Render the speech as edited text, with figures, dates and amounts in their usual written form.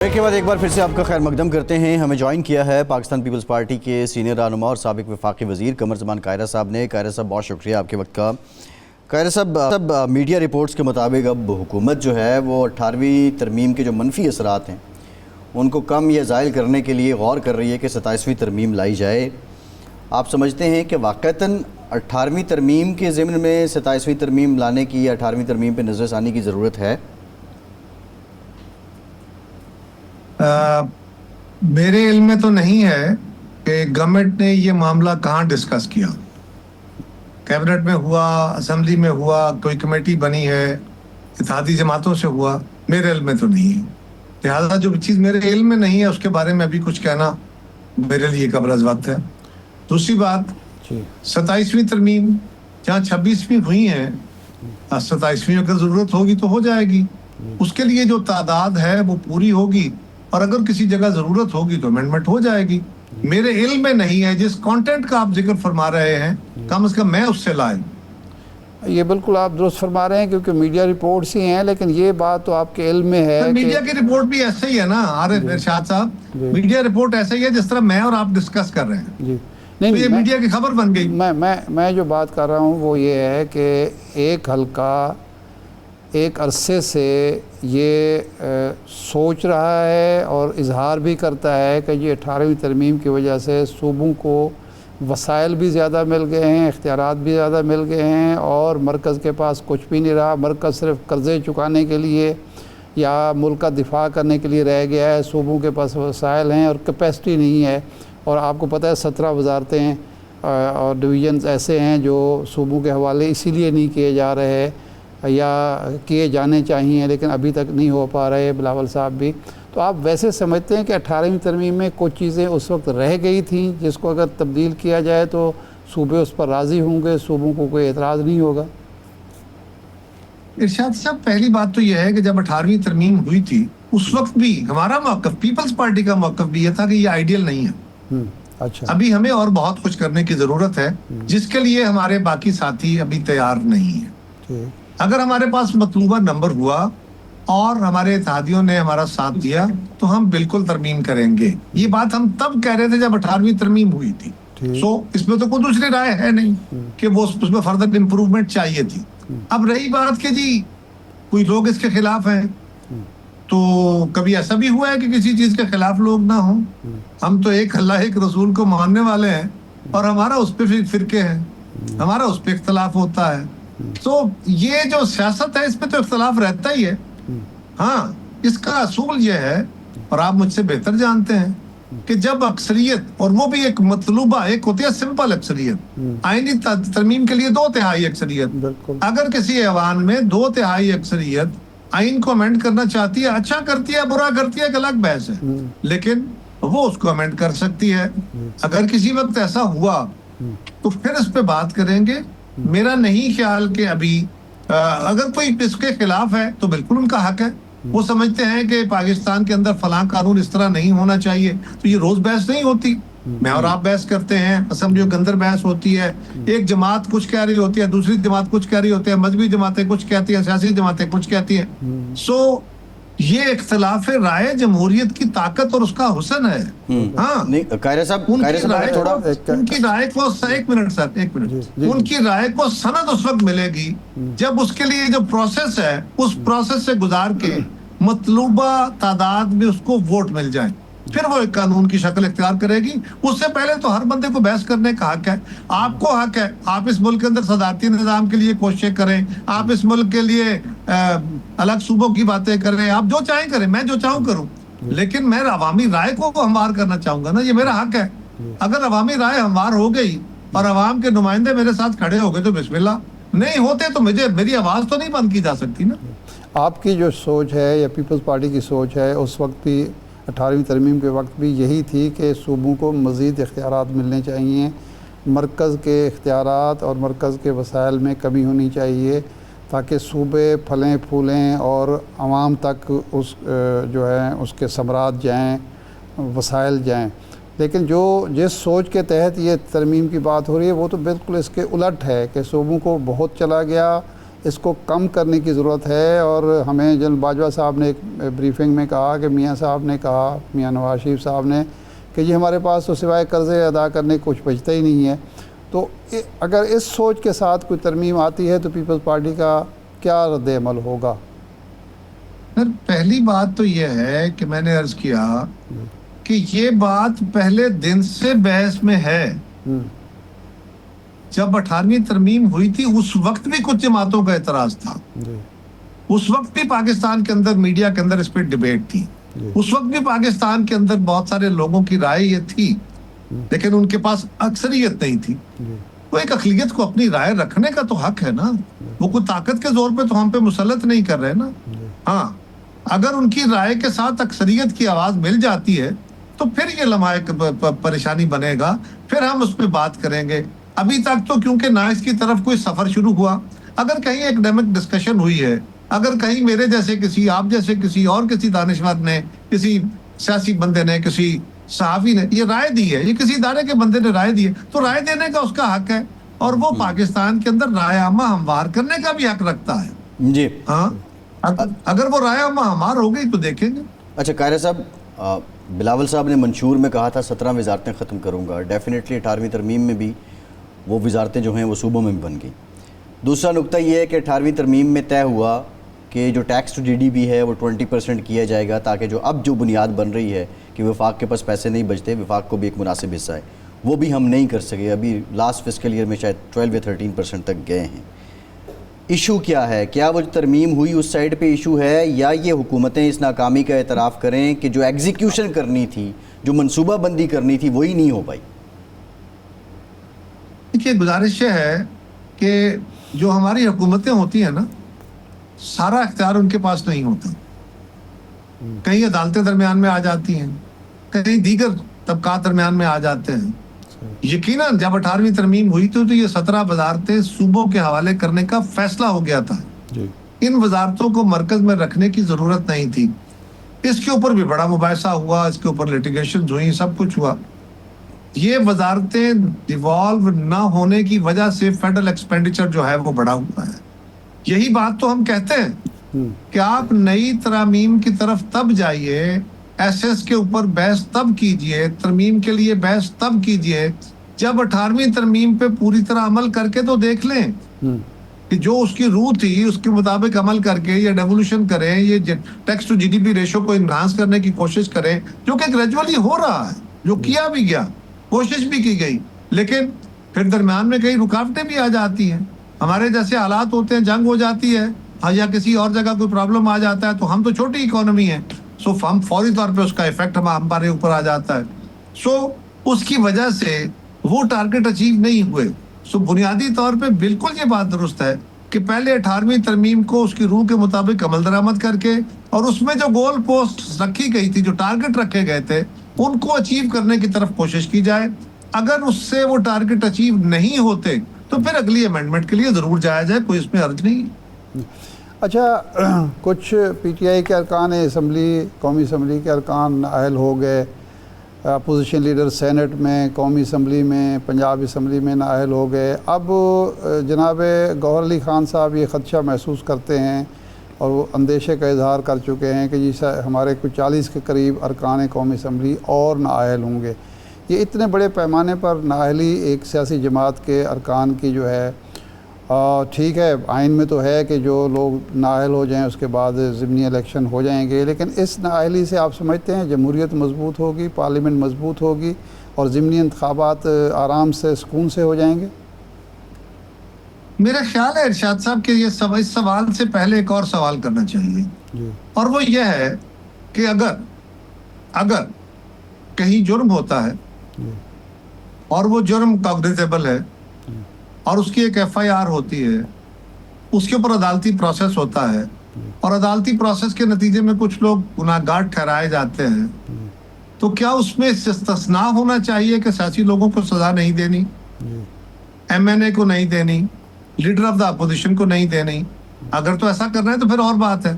Break کے بعد ایک بار پھر سے آپ کا خیر مقدم کرتے ہیں. ہمیں جوائن کیا ہے پاکستان پیپلز پارٹی کے سینئر رہنما اور سابق وفاقی وزیر قمر زمان قاہرہ صاحب نے. قاہرہ صاحب بہت شکریہ آپ کے وقت کا. قاہرہ صاحب میڈیا رپورٹس کے مطابق اب حکومت جو ہے وہ 18ویں ترمیم کے جو منفی اثرات ہیں ان کو کم یا زائل کرنے کے لیے غور کر رہی ہے کہ 27ویں ترمیم لائی جائے. آپ سمجھتے ہیں کہ واقعتاً 18ویں ترمیم کے ضمن میں 27ویں ترمیم لانے کی یا 18ویں ترمیم پہ نظر ثانی کی ضرورت ہے؟ میرے علم میں تو نہیں ہے کہ گورنمنٹ نے یہ معاملہ کہاں ڈسکس کیا. کیبنٹ میں ہوا، اسمبلی میں ہوا، کوئی کمیٹی بنی ہے، اتحادی جماعتوں سے ہوا، میرے علم میں تو نہیں ہے. لہٰذا جو چیز میرے علم میں نہیں ہے اس کے بارے میں ابھی کچھ کہنا میرے لیے قبل از وقت ہے. دوسری بات، 27ویں ترمیم جہاں 26ویں ہوئی ہیں، 27ویں اگر ضرورت ہوگی تو ہو جائے گی. اس کے لیے جو تعداد ہے وہ پوری ہوگی، اور اگر کسی جگہ ضرورت ہوگی تو امینڈمنٹ ہو جائے گی. میرے علم میں نہیں ہے جس کانٹینٹ کا آپ ذکر فرما رہے ہیں، کم از کم میں اس سے لائیں. یہ بالکل آپ درست فرما رہے ہیں کیونکہ میڈیا رپورٹس ہی ہیں، لیکن یہ بات تو آپ کے علم میں ہے. میڈیا کی رپورٹ بھی ایسے ہی ہے نا عارف ارشاد صاحب، میڈیا رپورٹ ایسے ہی ہے جس طرح میں اور آپ ڈسکس کر رہے ہیں. جی نہیں، یہ میڈیا کی خبر بن گئی. میں جو بات کر رہا ہوں وہ یہ ہے کہ ایک حلقہ ایک عرصے سے یہ سوچ رہا ہے اور اظہار بھی کرتا ہے کہ یہ 18ویں ترمیم کی وجہ سے صوبوں کو وسائل بھی زیادہ مل گئے ہیں، اختیارات بھی زیادہ مل گئے ہیں، اور مرکز کے پاس کچھ بھی نہیں رہا. مرکز صرف قرضے چکانے کے لیے یا ملک کا دفاع کرنے کے لیے رہ گیا ہے. صوبوں کے پاس وسائل ہیں اور کیپیسٹی نہیں ہے. اور آپ کو پتہ ہے 17 وزارتیں ہیں اور ڈویژنز ایسے ہیں جو صوبوں کے حوالے اسی لیے نہیں کیے جا رہے یا کیے جانے چاہیے لیکن ابھی تک نہیں ہو پا رہے. بلاول صاحب بھی تو آپ ویسے سمجھتے ہیں کہ 18ویں ترمیم میں کچھ چیزیں اس وقت رہ گئی تھیں جس کو اگر تبدیل کیا جائے تو صوبے اس پر راضی ہوں گے، صوبوں کو کوئی اعتراض نہیں ہوگا؟ ارشاد صاحب، پہلی بات تو یہ ہے کہ جب 18ویں ترمیم ہوئی تھی اس وقت بھی ہمارا موقف، پیپلز پارٹی کا موقف بھی یہ تھا کہ یہ آئیڈیل نہیں ہے. اچھا، ابھی ہمیں اور بہت کچھ کرنے کی ضرورت ہے جس کے لیے ہمارے باقی ساتھی ابھی تیار نہیں ہیں. اگر ہمارے پاس مطلوبہ نمبر ہوا اور ہمارے اتحادیوں نے ہمارا ساتھ دیا تو ہم بالکل ترمیم کریں گے. یہ بات ہم تب کہہ رہے تھے جب 18ویں ترمیم ہوئی تھی. اس میں تو کوئی دوسری رائے ہے نہیں کہ وہ اس میں فردر امپروومنٹ چاہیے تھی. اب رہی بات کہ جی کوئی لوگ اس کے خلاف ہیں، تو کبھی ایسا بھی ہوا ہے کہ کسی چیز کے خلاف لوگ نہ ہوں. ہم تو ایک اللہ ایک رسول کو ماننے والے ہیں اور ہمارا اس پہ فرقے ہیں، ہمارا اس پہ اختلاف ہوتا ہے. تو یہ جو سیاست ہے اس پہ تو اختلاف رہتا ہی ہے. ہاں، اس کا اصول یہ ہے اور آپ مجھ سے بہتر جانتے ہیں کہ جب اکثریت، اور وہ بھی ایک مطلوبہ، ایک ہوتی ہے سمپل اکثریت، آئینی ترمیم کے لیے 2/3 اکثریت. اگر کسی ایوان میں 2/3 اکثریت آئین کو امینڈ کرنا چاہتی ہے، اچھا کرتی ہے برا کرتی ہے ایک الگ بحث ہے، لیکن وہ اس کو امینڈ کر سکتی ہے. اگر کسی وقت ایسا ہوا تو پھر اس پہ بات کریں گے. میرا نہیں خیال کہ ابھی اگر کوئی اس کے خلاف ہے تو بالکل ان کا حق ہے. وہ سمجھتے ہیں کہ پاکستان کے اندر فلاں قانون اس طرح نہیں ہونا چاہیے، تو یہ روز بحث نہیں ہوتی. میں اور آپ بحث کرتے ہیں، اسمبلیوں کے اندر بحث ہوتی ہے، ایک جماعت کچھ کہہ رہی ہوتی ہے، دوسری جماعت کچھ کہہ رہی ہوتی ہے، مذہبی جماعتیں کچھ کہتی ہیں، سیاسی جماعتیں کچھ کہتی ہیں. یہ اختلاف رائے جمہوریت کی طاقت اور اس کا حسن ہے. ہاں، قاہرہ صاحب ان کی رائے کو ایک منٹ ان کی رائے کو سند اس وقت ملے گی جب اس کے لیے جو پروسیس ہے اس پروسیس سے گزار کے مطلوبہ تعداد میں اس کو ووٹ مل جائیں، پھر وہ ایک قانون کی شکل اختیار کرے گی. اس سے پہلے تو ہر بندے کو بحث کرنے کا حق ہے. آپ کو حق ہے، آپ اس ملک کے اندر صدارتی نظام کے لیے کوششیں کریں، آپ اس ملک کے لیے الگ صوبوں کی باتیں کریں، آپ جو چاہیں کریں، میں جو چاہوں کروں، لیکن میں عوامی رائے کو ہموار کرنا چاہوں گا نا، یہ میرا حق ہے. اگر عوامی رائے ہموار ہو گئی اور عوام کے نمائندے میرے ساتھ کھڑے ہو گئے تو بسم اللہ، نہیں ہوتے تو میری آواز تو نہیں بند کی جا سکتی نا. آپ کی جو سوچ ہے یا پیپلز پارٹی کی سوچ ہے اس وقت بھی 18ویں ترمیم کے وقت بھی یہی تھی کہ صوبوں کو مزید اختیارات ملنے چاہیے، مرکز کے اختیارات اور مرکز کے وسائل میں کمی ہونی چاہیے تاکہ صوبے پھلیں پھولیں اور عوام تک اس جو ہے اس کے ثمرات جائیں، وسائل جائیں. لیکن جس سوچ کے تحت یہ ترمیم کی بات ہو رہی ہے وہ تو بالکل اس کے الٹ ہے کہ صوبوں کو بہت چلا گیا، اس کو کم کرنے کی ضرورت ہے. اور ہمیں جنرل باجوہ صاحب نے ایک بریفنگ میں کہا کہ میاں صاحب نے کہا, میاں نواز شریف صاحب نے, کہ یہ ہمارے پاس تو سوائے قرضے ادا کرنے کچھ بچتا ہی نہیں ہے. تو اگر اس سوچ کے ساتھ کوئی ترمیم آتی ہے تو پیپلز پارٹی کا کیا رد عمل ہوگا؟ پہلی بات تو یہ ہے کہ میں نے عرض کیا کہ یہ بات پہلے دن سے بحث میں ہے. جب 18ویں ترمیم ہوئی تھی اس وقت بھی کچھ جماعتوں کا اعتراض تھا, اس وقت بھی پاکستان کے اندر میڈیا کے اندر اس پہ ڈیبیٹ تھی, اس وقت بھی پاکستان کے اندر بہت سارے لوگوں کی رائے یہ تھی, لیکن ان کے پاس اکثریت نہیں تھی. وہ ایک اقلیت کو اپنی رائے رکھنے کا تو حق ہے نا, وہ کوئی طاقت کے زور پہ تو ہم پہ مسلط نہیں کر رہے نا. ہاں, اگر ان کی رائے کے ساتھ اکثریت کی آواز مل جاتی ہے تو پھر یہ لمحہ پریشانی بنے گا, پھر ہم اس پہ بات کریں گے. ابھی تک تو کیونکہ نہ اس کی طرف کوئی سفر شروع ہوا, اگر کہیں ایکڈیمک ڈسکشن ہوئی ہے, اگر کہیں میرے جیسے کسی, آپ جیسے کسی اور کسی دانشور نے, کسی سیاسی بندے نے, کسی صحافی نے یہ رائے دی ہے, یہ کسی ادارے کے بندے نے رائے دی ہے, تو رائے دینے کا اس کا حق ہے, اور وہ پاکستان کے اندر رائے عامہ ہموار کرنے کا بھی حق رکھتا ہے. جی ہاں, اگر وہ رائے عامہ ہموار ہو گئی تو دیکھیں گے. اچھا قاہرہ صاحب, بلاول صاحب نے منشور میں کہا تھا 17 وزارتیں ختم کروں گا. ڈیفینیٹلی 18ویں ترمیم میں بھی وہ وزارتیں جو ہیں وہ صوبوں میں بھی بن گئیں. دوسرا نقطہ یہ ہے کہ 18ویں ترمیم میں طے ہوا کہ جو ٹیکس ٹو GDP ہے وہ 20% کیا جائے گا, تاکہ جو اب جو بنیاد بن رہی ہے کہ وفاق کے پاس پیسے نہیں بچتے, وفاق کو بھی ایک مناسب حصہ ہے, وہ بھی ہم نہیں کر سکے. ابھی لاسٹ فسکل ایئر میں شاید 12 یا 13% تک گئے ہیں. ایشو کیا ہے؟ کیا وہ جو ترمیم ہوئی اس سائڈ پہ ایشو ہے, یا یہ حکومتیں اس ناکامی کا اعتراف کریں کہ جو ایگزیکیوشن کرنی تھی, جو منصوبہ بندی کرنی تھی, وہی نہیں ہو پائی؟ دیکھیے, گزارش یہ ہے کہ جو ہماری حکومتیں ہوتی ہیں نا, سارا اختیار ان کے پاس نہیں ہوتا. کہیں عدالتیں درمیان میں آ جاتی ہیں, کہیں دیگر طبقات درمیان میں آ جاتے ہیں. یقیناً جب 18ویں ترمیم ہوئی تو یہ 17 وزارتیں صوبوں کے حوالے کرنے کا فیصلہ ہو گیا تھا. ان وزارتوں کو مرکز میں رکھنے کی ضرورت نہیں تھی. اس کے اوپر بھی بڑا مباحثہ ہوا, اس کے اوپر لیٹیگیشن ہوئی, سب کچھ ہوا. یہ وزارتیں ڈیوالو نہ ہونے کی وجہ سے فیڈرل ایکسپینڈیچر جو ہے وہ بڑا ہوا ہے. یہی بات تو ہم کہتے ہیں کہ آپ نئی ترامیم کی طرف تب جائیے, ایس ایس کے اوپر بحث تب کیجئے, ترمیم کے لیے بحث تب کیجئے جب 18ویں ترمیم پہ پوری طرح عمل کر کے تو دیکھ لیں کہ جو اس کی روح تھی اس کے مطابق عمل کر کے یہ ڈیولوشن کریں, یہ ٹیکس ٹو GDP ریشو کو انہانس کرنے کی کوشش کریں, جو کہ گریجولی ہو رہا ہے, جو کیا بھی گیا, کوشش بھی کی گئی, لیکن پھر درمیان میں کئی رکاوٹیں بھی آ جاتی ہیں. ہمارے جیسے حالات ہوتے ہیں, جنگ ہو جاتی ہے, یا کسی اور جگہ کوئی پرابلم آ جاتا ہے, تو ہم تو چھوٹی اکانومی ہے, سو ہم فوری طور پہ اس کا ایفیکٹ ہمارے اوپر آ جاتا ہے. سو اس کی وجہ سے وہ ٹارگٹ اچیو نہیں ہوئے. سو بنیادی طور پہ بالکل یہ بات درست ہے کہ پہلے 18ویں ترمیم کو اس کی روح کے مطابق عمل درآمد کر کے, اور اس میں جو گول پوسٹ رکھی گئی تھی, جو ٹارگٹ رکھے گئے تھے, ان کو اچیو کرنے کی طرف کوشش کی جائے. اگر اس سے وہ ٹارگٹ اچیو نہیں ہوتے تو پھر اگلی امینڈمنٹ کے لیے ضرور جایا جائے, کوئی اس میں حرج نہیں. اچھا, کچھ PTI کے ارکان اسمبلی, قومی اسمبلی کے ارکان نااہل ہو گئے, اپوزیشن لیڈر سینٹ میں, قومی اسمبلی میں, پنجاب اسمبلی میں نااہل ہو گئے. اب جناب گوہر علی خان صاحب یہ خدشہ محسوس کرتے ہیں اور وہ اندیشے کا اظہار کر چکے ہیں کہ جی ہمارے کچھ 40 کے قریب ارکان قومی اسمبلی اور نااہل ہوں گے. یہ اتنے بڑے پیمانے پر نااہلی ایک سیاسی جماعت کے ارکان کی جو ہے, ٹھیک ہے آئین میں تو ہے کہ جو لوگ نااہل ہو جائیں اس کے بعد ضمنی الیکشن ہو جائیں گے, لیکن اس نااہلی سے آپ سمجھتے ہیں جمہوریت مضبوط ہوگی, پارلیمنٹ مضبوط ہوگی اور ضمنی انتخابات آرام سے سکون سے ہو جائیں گے؟ میرا خیال ہے ارشاد صاحب کہ یہ اس سوال سے پہلے ایک اور سوال کرنا چاہیے, اور وہ یہ ہے کہ اگر کہیں جرم ہوتا ہے اور وہ جرم کاگنیزیبل ہے اور اس کی ایک FIR ہوتی ہے, اس کے اوپر عدالتی پروسیس ہوتا ہے, اور عدالتی پروسیس کے نتیجے میں کچھ لوگ گناہگار ٹھہرائے جاتے ہیں, تو کیا اس میں استثناء ہونا چاہیے کہ سیاسی لوگوں کو سزا نہیں دینی, MNA کو نہیں دینی, لیڈر آف دا اپوزیشن کو نہیں دینی؟ اگر تو ایسا کر رہے ہیں تو پھر اور بات ہے.